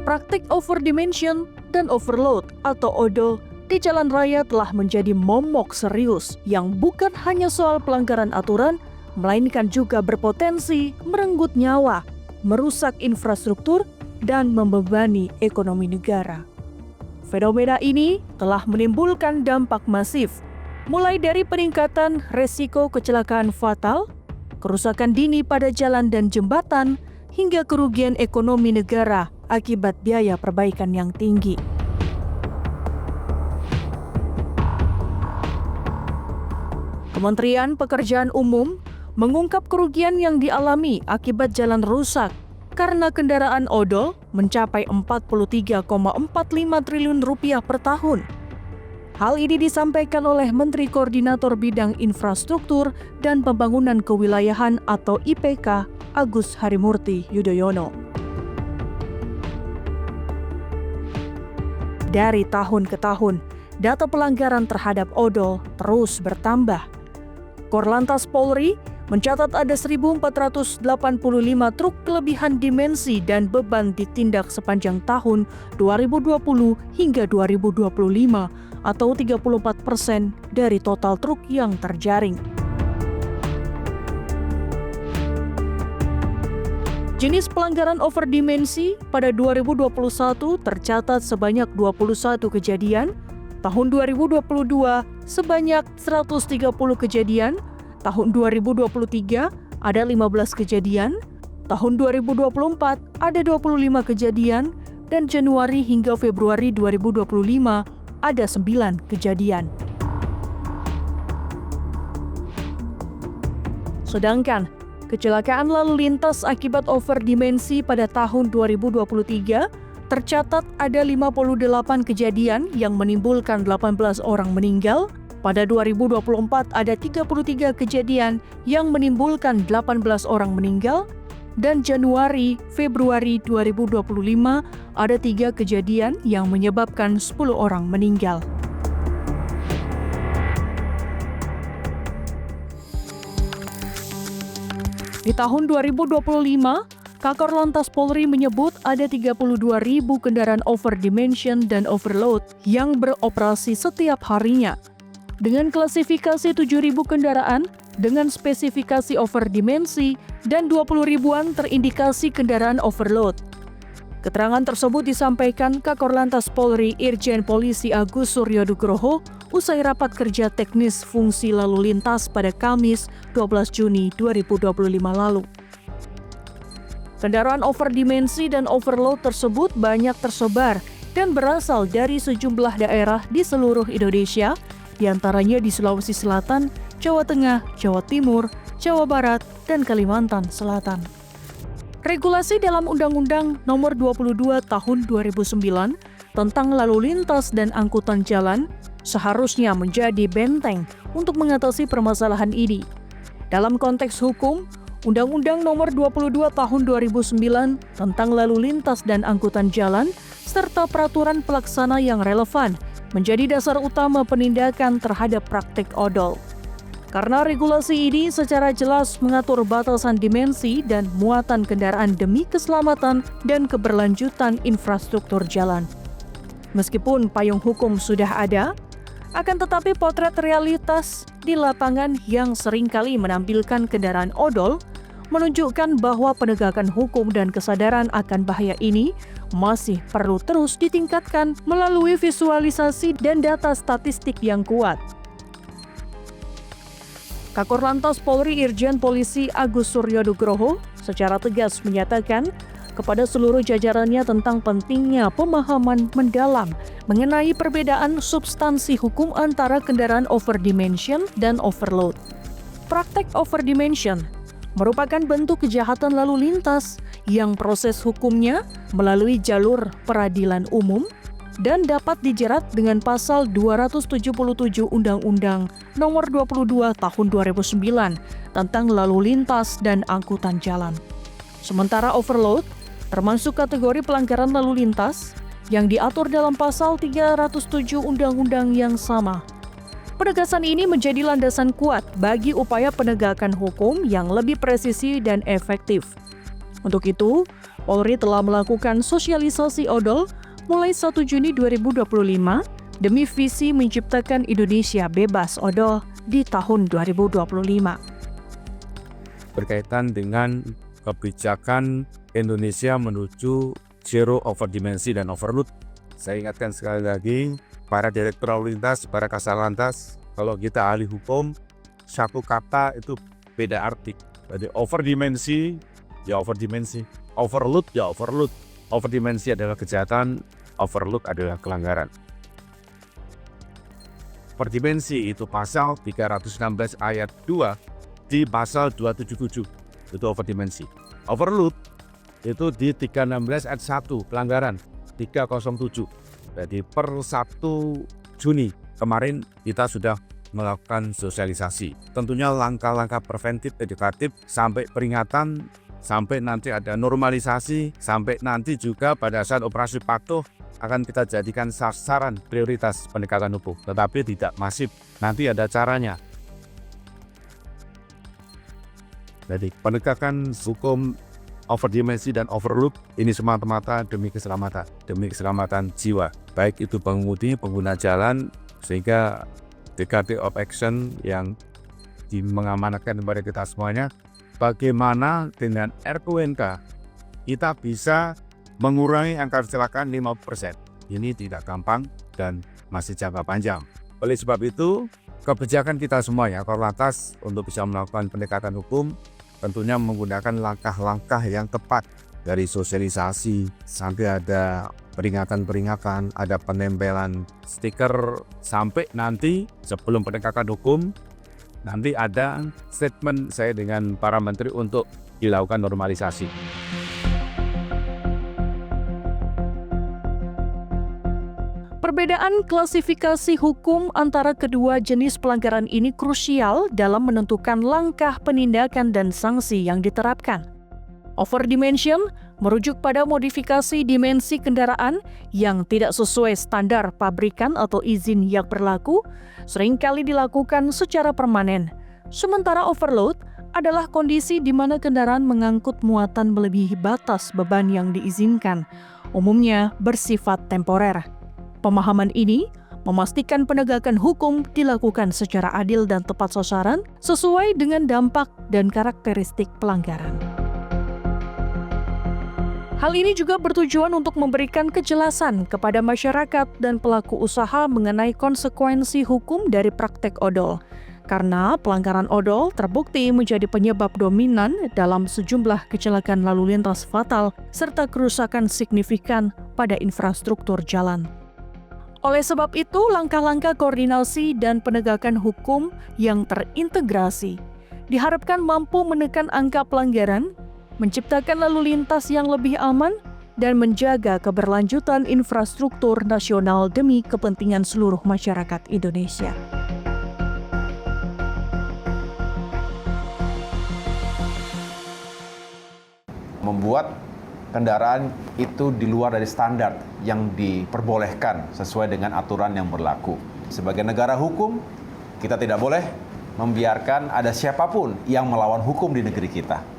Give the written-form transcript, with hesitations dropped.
Praktik overdimension dan overload atau ODO di jalan raya telah menjadi momok serius yang bukan hanya soal pelanggaran aturan, melainkan juga berpotensi merenggut nyawa, merusak infrastruktur, dan membebani ekonomi negara. Fenomena ini telah menimbulkan dampak masif, mulai dari peningkatan resiko kecelakaan fatal, kerusakan dini pada jalan dan jembatan, hingga kerugian ekonomi negara akibat biaya perbaikan yang tinggi. Kementerian Pekerjaan Umum mengungkap kerugian yang dialami akibat jalan rusak karena kendaraan odol mencapai 43,45 triliun rupiah per tahun. Hal ini disampaikan oleh Menteri Koordinator Bidang Infrastruktur dan Pembangunan Kewilayahan atau IPK, Agus Harimurti Yudhoyono. Dari tahun ke tahun, data pelanggaran terhadap odol terus bertambah. Korlantas Polri mencatat ada 1.485 truk kelebihan dimensi dan beban ditindak sepanjang tahun 2020 hingga 2025 atau 34% dari total truk yang terjaring. Jenis pelanggaran overdimensi pada 2021 tercatat sebanyak 21 kejadian, tahun 2022 sebanyak 130 kejadian, tahun 2023 ada 15 kejadian, tahun 2024 ada 25 kejadian, dan Januari hingga Februari 2025 ada 9 kejadian. Sedangkan kecelakaan lalu lintas akibat overdimensi pada tahun 2023 tercatat ada 58 kejadian yang menimbulkan 18 orang meninggal. Pada 2024 ada 33 kejadian yang menimbulkan 18 orang meninggal. Dan Januari, Februari 2025 ada 3 kejadian yang menyebabkan 10 orang meninggal. Di tahun 2025, Kakor Lantas Polri menyebut ada 32.000 kendaraan overdimension dan overload yang beroperasi setiap harinya. Dengan klasifikasi 7.000 kendaraan dengan spesifikasi overdimensi dan 20 ribuan terindikasi kendaraan overload. Keterangan tersebut disampaikan Kakor Lantas Polri Irjen Polisi Agus Suryonugroho usai rapat kerja teknis fungsi lalu lintas pada Kamis 12 Juni 2025 lalu. Kendaraan overdimensi dan overload tersebut banyak tersebar dan berasal dari sejumlah daerah di seluruh Indonesia, di antaranya di Sulawesi Selatan, Jawa Tengah, Jawa Timur, Jawa Barat, dan Kalimantan Selatan. Regulasi dalam Undang-Undang Nomor 22 Tahun 2009 tentang lalu lintas dan angkutan jalan seharusnya menjadi benteng untuk mengatasi permasalahan ini. Dalam konteks hukum, Undang-Undang Nomor 22 Tahun 2009 tentang lalu lintas dan angkutan jalan serta peraturan pelaksana yang relevan menjadi dasar utama penindakan terhadap praktik odol. Karena regulasi ini secara jelas mengatur batasan dimensi dan muatan kendaraan demi keselamatan dan keberlanjutan infrastruktur jalan. Meskipun payung hukum sudah ada, akan tetapi potret realitas di lapangan yang seringkali menampilkan kendaraan odol menunjukkan bahwa penegakan hukum dan kesadaran akan bahaya ini masih perlu terus ditingkatkan melalui visualisasi dan data statistik yang kuat. Kakor Lantas Polri Irjen Polisi Agus Suryonugroho secara tegas menyatakan kepada seluruh jajarannya tentang pentingnya pemahaman mendalam mengenai perbedaan substansi hukum antara kendaraan overdimension dan overload. Praktek overdimension merupakan bentuk kejahatan lalu lintas yang proses hukumnya melalui jalur peradilan umum dan dapat dijerat dengan pasal 277 Undang-Undang Nomor 22 Tahun 2009 tentang lalu lintas dan angkutan jalan. Sementara overload termasuk kategori pelanggaran lalu lintas yang diatur dalam pasal 307 Undang-Undang yang sama. Penegasan ini menjadi landasan kuat bagi upaya penegakan hukum yang lebih presisi dan efektif. Untuk itu, Polri telah melakukan sosialisasi odol mulai 1 Juni 2025 demi visi menciptakan Indonesia bebas odol di tahun 2025. Berkaitan dengan kebijakan Indonesia menuju zero overdimensi dan overload, saya ingatkan sekali lagi para direktur lalu lintas, para kasar lantas, kalau kita ahli hukum, satu kata itu beda arti. Jadi overdimensi, ya overdimensi. Overload, ya overload. Overdimensi adalah kejahatan, overload adalah pelanggaran. Overdimensi itu pasal 316 ayat 2 di pasal 277, itu overdimensi. Overload itu di 316 ayat 1, pelanggaran 307. Jadi per 1 Juni kemarin kita sudah melakukan sosialisasi. Tentunya langkah-langkah preventif, edukatif, sampai peringatan, sampai nanti ada normalisasi, sampai nanti juga pada saat operasi patuh akan kita jadikan sasaran prioritas penegakan hukum. Tetapi tidak masif, nanti ada caranya. Jadi penegakan hukum overdimensi dan overload ini semata-mata demi keselamatan jiwa, baik itu pengemudi, pengguna jalan, sehingga DKD of Action yang mengamanatkan kepada kita semuanya, bagaimana dengan RUNK kita bisa mengurangi angka kecelakaan 50%. Ini tidak gampang dan masih jangka panjang. Oleh sebab itu, kebijakan kita semuanya, Korlantas, untuk bisa melakukan penegakan hukum, tentunya menggunakan langkah-langkah yang tepat, dari sosialisasi sampai ada peringatan-peringatan, ada penempelan stiker, sampai nanti sebelum penegakan hukum nanti ada statement saya dengan para menteri untuk dilakukan normalisasi. Perbedaan klasifikasi hukum antara kedua jenis pelanggaran ini krusial dalam menentukan langkah penindakan dan sanksi yang diterapkan. Overdimension merujuk pada modifikasi dimensi kendaraan yang tidak sesuai standar pabrikan atau izin yang berlaku, seringkali dilakukan secara permanen. Sementara overload adalah kondisi di mana kendaraan mengangkut muatan melebihi batas beban yang diizinkan, umumnya bersifat temporer. Pemahaman ini memastikan penegakan hukum dilakukan secara adil dan tepat sasaran sesuai dengan dampak dan karakteristik pelanggaran. Hal ini juga bertujuan untuk memberikan kejelasan kepada masyarakat dan pelaku usaha mengenai konsekuensi hukum dari praktek odol. Karena pelanggaran odol terbukti menjadi penyebab dominan dalam sejumlah kecelakaan lalu lintas fatal serta kerusakan signifikan pada infrastruktur jalan. Oleh sebab itu, langkah-langkah koordinasi dan penegakan hukum yang terintegrasi diharapkan mampu menekan angka pelanggaran, menciptakan lalu lintas yang lebih aman, dan menjaga keberlanjutan infrastruktur nasional demi kepentingan seluruh masyarakat Indonesia. Membuat kendaraan itu di luar dari standar yang diperbolehkan sesuai dengan aturan yang berlaku. Sebagai negara hukum, kita tidak boleh membiarkan ada siapapun yang melawan hukum di negeri kita.